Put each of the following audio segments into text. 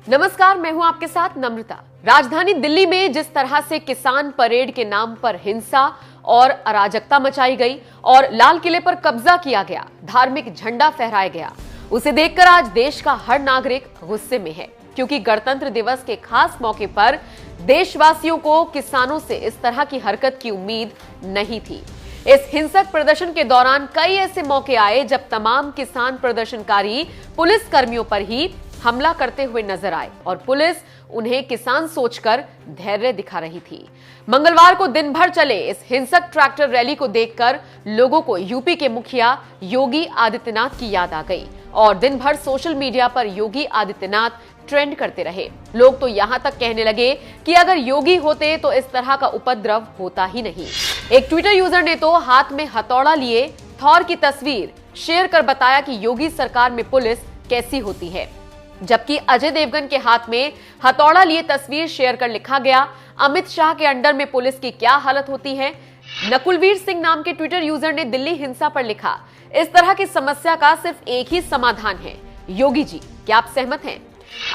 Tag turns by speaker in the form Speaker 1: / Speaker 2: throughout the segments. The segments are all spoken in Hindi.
Speaker 1: नमस्कार, मैं हूं आपके साथ नम्रता। राजधानी दिल्ली में जिस तरह से किसान परेड के नाम पर हिंसा और अराजकता मचाई गई और लाल किले पर कब्जा किया गया, धार्मिक झंडा फहराया गया, उसे देखकर आज देश का हर नागरिक गुस्से में है, क्योंकि गणतंत्र दिवस के खास मौके पर देशवासियों को किसानों से इस तरह की हरकत की उम्मीद नहीं थी। इस हिंसक प्रदर्शन के दौरान कई ऐसे मौके आए जब तमाम किसान प्रदर्शनकारी पुलिस कर्मियों पर ही हमला करते हुए नजर आए और पुलिस उन्हें किसान सोचकर धैर्य दिखा रही थी। मंगलवार को दिन भर चले इस हिंसक ट्रैक्टर रैली को देखकर लोगों को यूपी के मुखिया योगी आदित्यनाथ की याद आ गई और दिन भर सोशल मीडिया पर योगी आदित्यनाथ ट्रेंड करते रहे। लोग तो यहां तक कहने लगे कि अगर योगी होते तो इस तरह का उपद्रव होता ही नहीं। एक ट्विटर यूजर ने तो हाथ में हथौड़ा लिए थॉर की तस्वीर शेयर कर बताया कि योगी सरकार में पुलिस कैसी होती है, जबकि अजय देवगन के हाथ में हथौड़ा लिए तस्वीर शेयर कर लिखा गया, अमित शाह के अंडर में पुलिस की क्या हालत होती है। नकुलवीर सिंह नाम के ट्विटर यूजर ने दिल्ली हिंसा पर लिखा, इस तरह की समस्या का सिर्फ एक ही समाधान है, योगी जी, क्या आप सहमत हैं?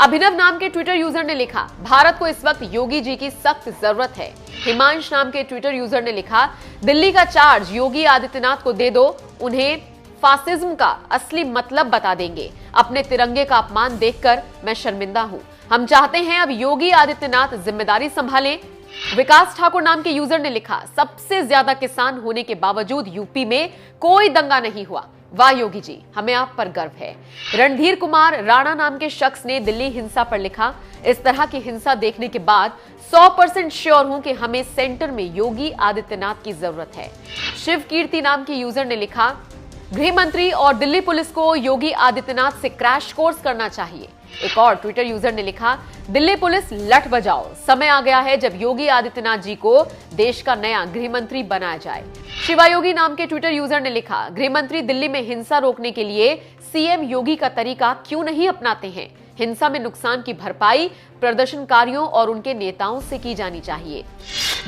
Speaker 1: अभिनव नाम के ट्विटर यूजर ने लिखा, भारत को इस वक्त योगी जी की सख्त जरूरत है। हिमांश नाम के ट्विटर यूजर ने लिखा, दिल्ली का चार्ज योगी आदित्यनाथ को दे दो, उन्हें फासिज्म का असली मतलब बता देंगे। अपने तिरंगे का अपमान देखकर मैं शर्मिंदा हूं। हम चाहते हैं अब योगी आदित्यनाथ जिम्मेदारी संभालें। विकास ठाकुर नाम के यूजर ने लिखा, सबसे ज्यादा किसान होने के बावजूद यूपी में कोई दंगा नहीं हुआ। वाह योगी जी, हमें आप पर गर्व है। रणधीर कुमार राणा नाम के शख्स ने दिल्ली हिंसा पर लिखा, इस तरह की हिंसा देखने के बाद 100% श्योर हूं कि हमें सेंटर में योगी आदित्यनाथ की जरूरत है। शिव कीर्ति नाम के यूजर ने लिखा, गृह मंत्री और दिल्ली पुलिस को योगी आदित्यनाथ से क्रैश कोर्स करना चाहिए। एक और ट्विटर यूजर ने लिखा, दिल्ली पुलिस लठ बजाओ, समय आ गया है जब योगी आदित्यनाथ जी को देश का नया गृह मंत्री बनाया जाए। शिवायोगी नाम के ट्विटर यूजर ने लिखा, गृह मंत्री दिल्ली में हिंसा रोकने के लिए सीएम योगी का तरीका क्यों नहीं अपनाते हैं? हिंसा में नुकसान की भरपाई प्रदर्शनकारियों और उनके नेताओं से की जानी चाहिए।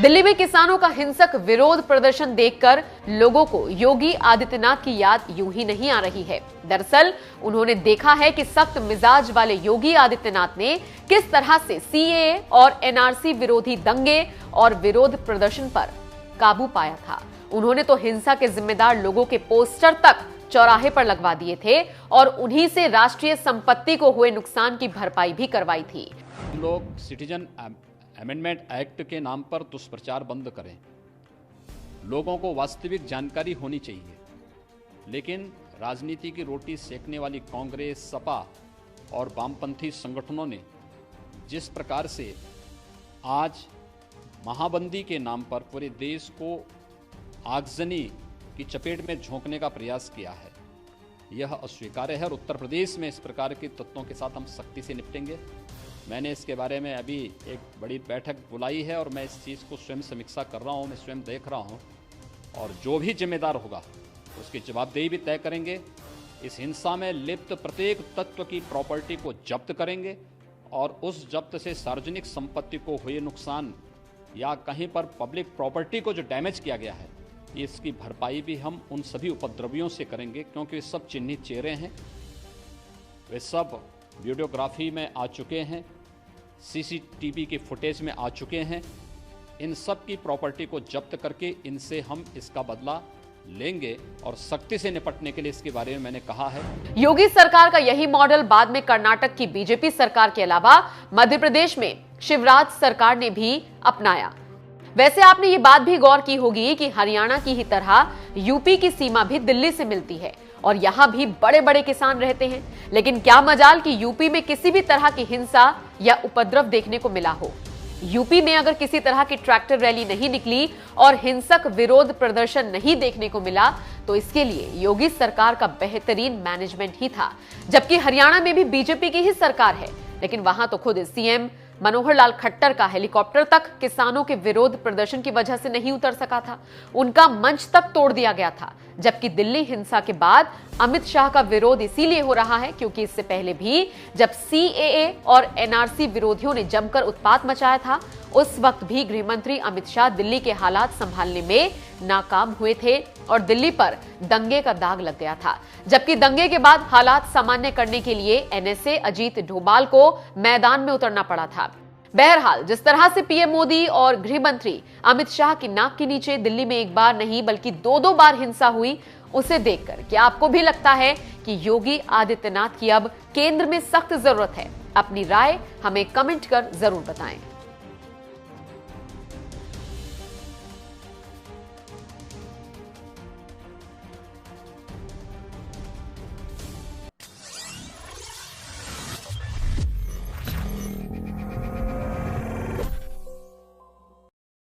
Speaker 1: दिल्ली में किसानों का हिंसक विरोध प्रदर्शन देखकर लोगों को योगी आदित्यनाथ की याद यूं ही नहीं आ रही है। दरअसल उन्होंने देखा है कि सख्त मिजाज वाले योगी आदित्यनाथ ने किस तरह से सीएए और एनआरसी विरोधी दंगे और विरोध प्रदर्शन पर काबू पाया था। उन्होंने तो हिंसा के जिम्मेदार लोगों के पोस्टर तक चौराहे पर लगवा दिए थे और उन्हीं से राष्ट्रीय संपत्ति को हुए नुकसान की भरपाई भी करवाई थी।
Speaker 2: लोग सिटीजन अमेंडमेंट एक्ट के नाम पर दुष्प्रचार बंद करें। लोगों को वास्तविक जानकारी होनी चाहिए, लेकिन राजनीति की रोटी सेकने वाली कांग्रेस, सपा और वामपंथी संगठनों ने जिस प्रकार से आज महाबंदी के नाम पर पूरे देश को आगजनी की चपेट में झोंकने का प्रयास किया है, यह अस्वीकार्य है और उत्तर प्रदेश में इस प्रकार के तत्वों के साथ हम सख्ती से निपटेंगे। मैंने इसके बारे में अभी एक बड़ी बैठक बुलाई है और मैं इस चीज़ को स्वयं समीक्षा कर रहा हूँ, मैं स्वयं देख रहा हूँ और जो भी जिम्मेदार होगा उसकी जवाबदेही भी तय करेंगे। इस हिंसा में लिप्त प्रत्येक तत्व की प्रॉपर्टी को जब्त करेंगे और उस जब्त से सार्वजनिक संपत्ति को हुए नुकसान या कहीं पर पब्लिक प्रॉपर्टी को जो डैमेज किया गया है, इसकी भरपाई भी हम उन सभी उपद्रवियों से करेंगे, क्योंकि वे सब चिन्हित चेहरे हैं, वे सब वीडियोग्राफी में आ चुके हैं, सीसीटीवी की फुटेज में आ चुके हैं। इन सब की प्रॉपर्टी को जब्त करके इनसे हम इसका बदला लेंगे और सख्ती से निपटने के लिए इसके बारे में मैंने कहा है।
Speaker 1: योगी सरकार का यही मॉडल बाद में कर्नाटक की बीजेपी सरकार के अलावा मध्य प्रदेश में शिवराज सरकार ने भी अपनाया। वैसे आपने ये बात भी गौर की होगी कि हरियाणा की ही तरह यूपी की सीमा भी दिल्ली से मिलती है और यहाँ भी बड़े बड़े किसान रहते हैं, लेकिन क्या मजाल कि यूपी में किसी भी तरह की हिंसा या उपद्रव देखने को मिला हो। यूपी में अगर किसी तरह की ट्रैक्टर रैली नहीं निकली और हिंसक विरोध प्रदर्शन नहीं देखने को मिला तो इसके लिए योगी सरकार का बेहतरीन मैनेजमेंट ही था। जबकि हरियाणा में भी बीजेपी की ही सरकार है, लेकिन वहां तो खुद सीएम मनोहर लाल खट्टर का हेलीकॉप्टर तक किसानों के विरोध प्रदर्शन की वजह से नहीं उतर सका था, उनका मंच तक तोड़ दिया गया था। जबकि दिल्ली हिंसा के बाद अमित शाह का विरोध इसीलिए हो रहा है क्योंकि इससे पहले भी जब सीएए और एनआरसी विरोधियों ने जमकर उत्पात मचाया था, उस वक्त भी गृहमंत्री अमित शाह दिल्ली के हालात संभालने में नाकाम हुए थे और दिल्ली पर दंगे का दाग लग गया था। जबकि दंगे के बाद हालात सामान्य करने के लिए एनएसए अजीत डोभाल को मैदान में उतरना पड़ा था। बहरहाल, जिस तरह से पीएम मोदी और गृह मंत्री अमित शाह की नाक के नीचे दिल्ली में एक बार नहीं बल्कि दो बार हिंसा हुई, उसे देखकर क्या आपको भी लगता है कि योगी आदित्यनाथ की अब केंद्र में सख्त जरूरत है? अपनी राय हमें कमेंट कर जरूर बताएं।